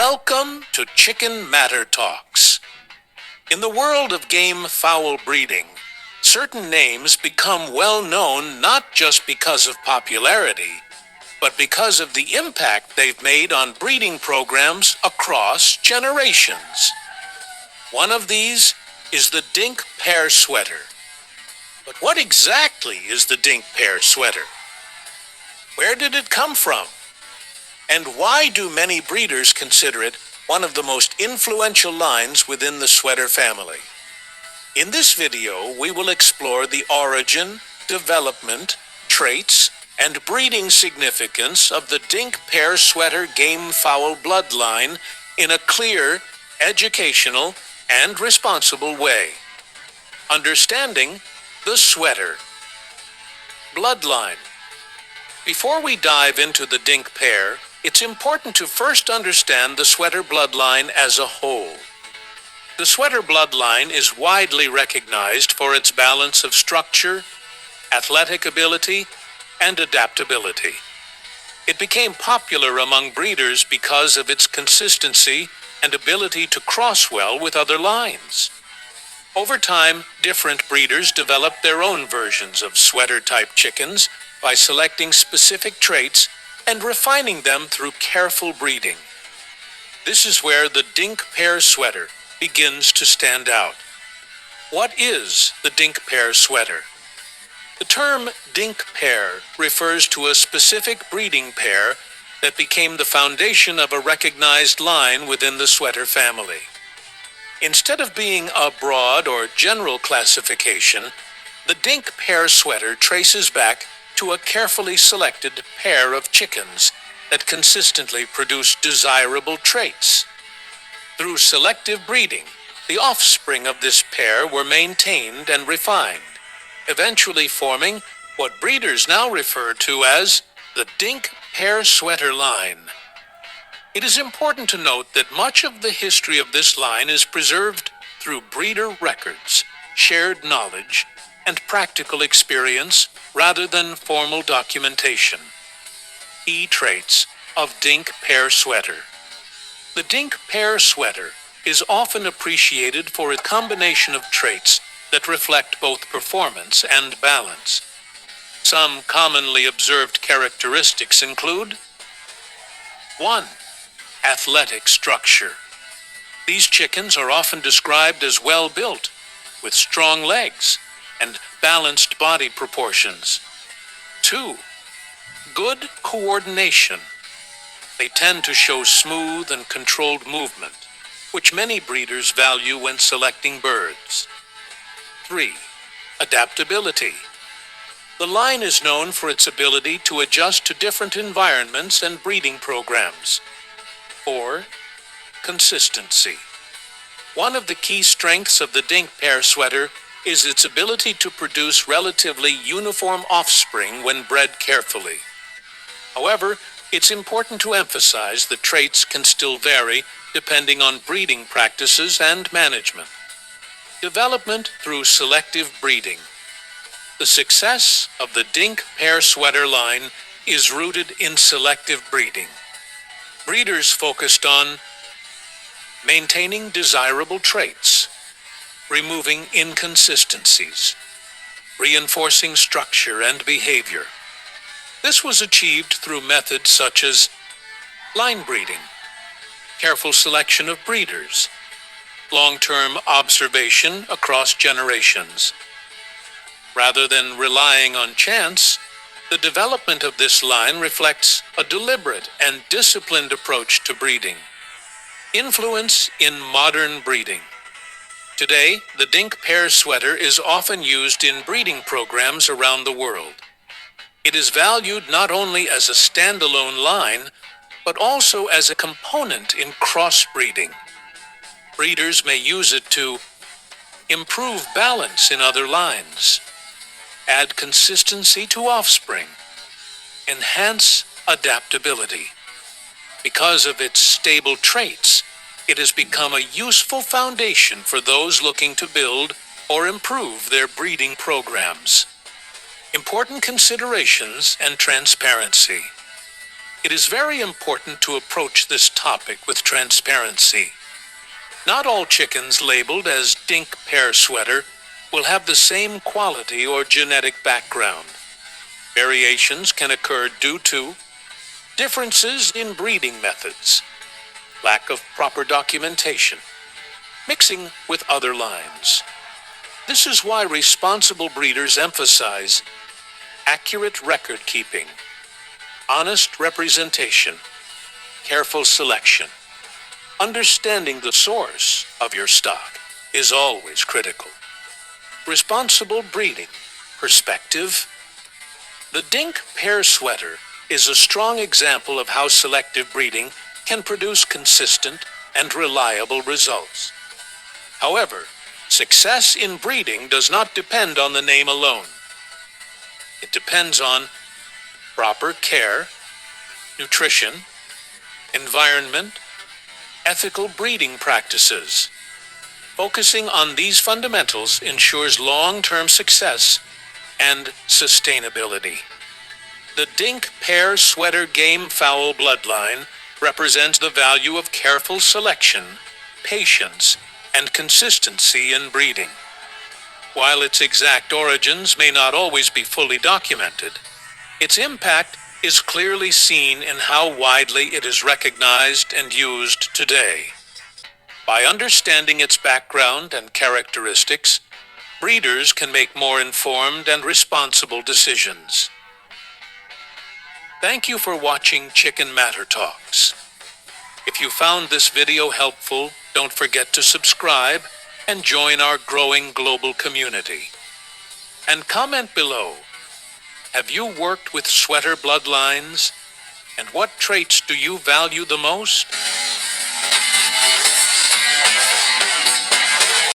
Welcome to Chicken Matter Talks. In the world of gamefowl breeding, certain names become well known not just because of popularity, but because of the impact they've made on breeding programs across generations. One of these is the Dink Pair Sweater. But what exactly is the Dink Pair Sweater? Where did it come from? And why do many breeders consider it one of the most influential lines within the sweater family? In this video, we will explore the origin, development, traits, and breeding significance of the Dink Pair Sweater Gamefowl bloodline in a clear, educational, and responsible way. Understanding the sweater. Bloodline. Before we dive into the Dink Pair, it's important to first understand the sweater bloodline as a whole. The sweater bloodline is widely recognized for its balance of structure, athletic ability, and adaptability. It became popular among breeders because of its consistency and ability to cross well with other lines. Over time, different breeders developed their own versions of sweater-type chickens by selecting specific traits and refining them through careful breeding. This is where the Dink Pair Sweater begins to stand out. What is the Dink Pair Sweater? The term Dink Pair refers to a specific breeding pair that became the foundation of a recognized line within the sweater family. Instead of being a broad or general classification, the Dink Pair Sweater traces back to a carefully selected pair of chickens that consistently produce desirable traits. Through selective breeding, the offspring of this pair were maintained and refined, eventually forming what breeders now refer to as the Dink Pair Sweater line. It is important to note that much of the history of this line is preserved through breeder records, shared knowledge, and practical experience rather than formal documentation. Key traits of Dink Pair Sweater. The Dink Pair Sweater is often appreciated for its combination of traits that reflect both performance and balance. Some commonly observed characteristics include 1. Athletic structure. These chickens are often described as well-built, with strong legs and balanced body proportions. 2. Good coordination. They tend to show smooth and controlled movement, which many breeders value when selecting birds. 3. Adaptability. The line is known for its ability to adjust to different environments and breeding programs. 4. Consistency. One of the key strengths of the Dink Pair Sweater is its ability to produce relatively uniform offspring when bred carefully. However, it's important to emphasize that traits can still vary depending on breeding practices and management. Development through selective breeding. The success of the Dink Pair Sweater line is rooted in selective breeding. Breeders focused on maintaining desirable traits, removing inconsistencies, reinforcing structure and behavior. This was achieved through methods such as line breeding, careful selection of breeders, long-term observation across generations. Rather than relying on chance, the development of this line reflects a deliberate and disciplined approach to breeding. Influence in modern breeding. Today, the Dink Pair Sweater is often used in breeding programs around the world. It is valued not only as a standalone line, but also as a component in crossbreeding. Breeders may use it to improve balance in other lines, add consistency to offspring, enhance adaptability. Because of its stable traits, it has become a useful foundation for those looking to build or improve their breeding programs. Important considerations and transparency. It is very important to approach this topic with transparency. Not all chickens labeled as Dink Pair Sweater will have the same quality or genetic background. Variations can occur due to differences in breeding methods, lack of proper documentation, mixing with other lines. This is why responsible breeders emphasize accurate record keeping, honest representation, careful selection. Understanding the source of your stock is always critical. Responsible breeding, perspective. The Dink Pair Sweater is a strong example of how selective breeding can produce consistent and reliable results. However, success in breeding does not depend on the name alone. It depends on proper care, nutrition, environment, ethical breeding practices. Focusing on these fundamentals ensures long-term success and sustainability. The Dink Pair Sweater Gamefowl bloodline represents the value of careful selection, patience, and consistency in breeding. While its exact origins may not always be fully documented, its impact is clearly seen in how widely it is recognized and used today. By understanding its background and characteristics, breeders can make more informed and responsible decisions. Thank you for watching Chicken Matter Talks. If you found this video helpful, don't forget to subscribe and join our growing global community. And comment below. Have you worked with sweater bloodlines? And what traits do you value the most?